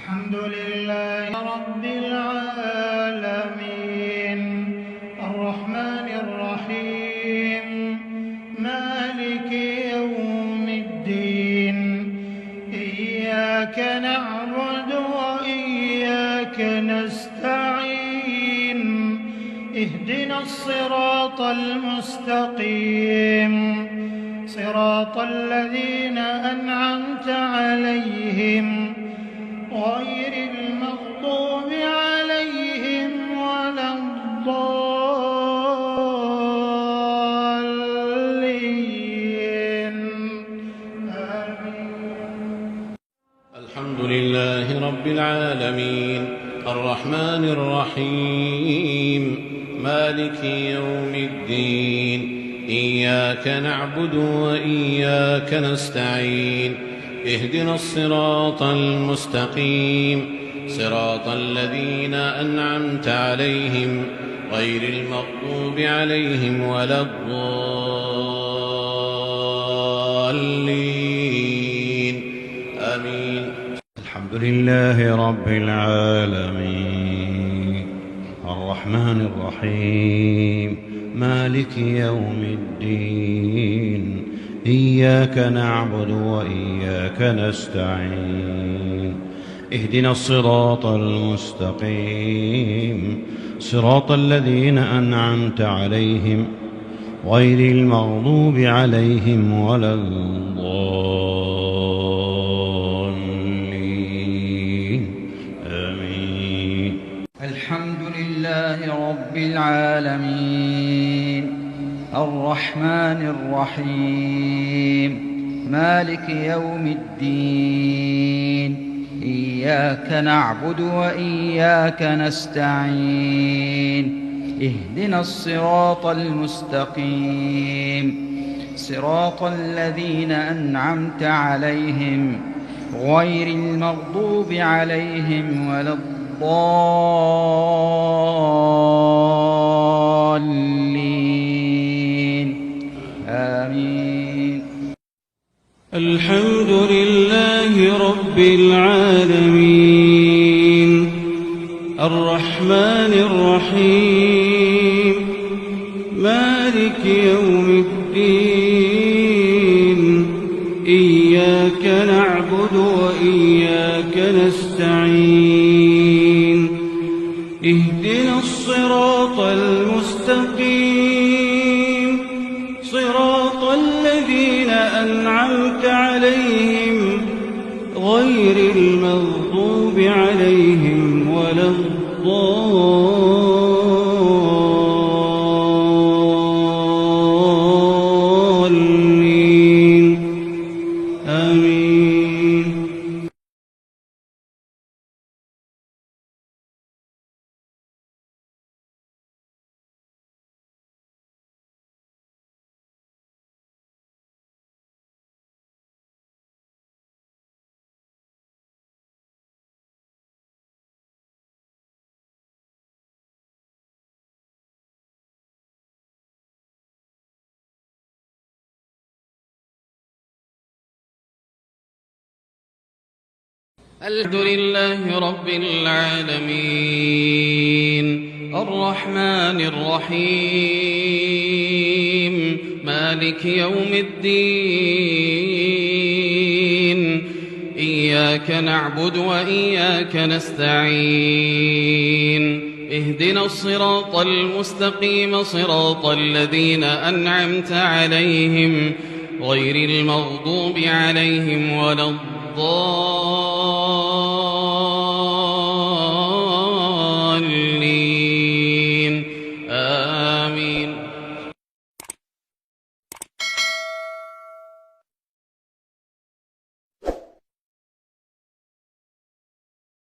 الحمد لله رب العالمين الرحمن الرحيم مالك يوم الدين إياك نعبد وإياك نستعين اهدنا الصراط المستقيم صراط الذين أنعمت عليهم غير المغضوب عليهم ولا الضالين آمين. الحمد لله رب العالمين الرحمن الرحيم مالك يوم الدين إياك نعبد وإياك نستعين اهدنا الصراط المستقيم صراط الذين أنعمت عليهم غير المغضوب عليهم ولا الضالين آمين. الحمد لله رب العالمين الرحمن الرحيم مالك يوم الدين إياك نعبد وإياك نستعين اهدنا الصراط المستقيم صراط الذين أنعمت عليهم غير المغضوب عليهم ولا الضالين آمين. الحمد لله رب العالمين الرحمن الرحيم مالك يوم الدين إياك نعبد وإياك نستعين اهدنا الصراط المستقيم صراط الذين أنعمت عليهم غير المغضوب عليهم ولا الضالين آمين. الحمد لله رب العالمين الرحمن الرحيم مالك يوم الدين إياك نعبد وإياك نستعين اهدنا الصراط المستقيم صراط الذين أنعمت عليهم غير المغضوب عليهم ولا الضالين آمين. الحمد لله رب العالمين الرحمن الرحيم مالك يوم الدين إياك نعبد وإياك نستعين اهدنا الصراط المستقيم صراط الذين أنعمت عليهم غير المغضوب عليهم ولا الضالين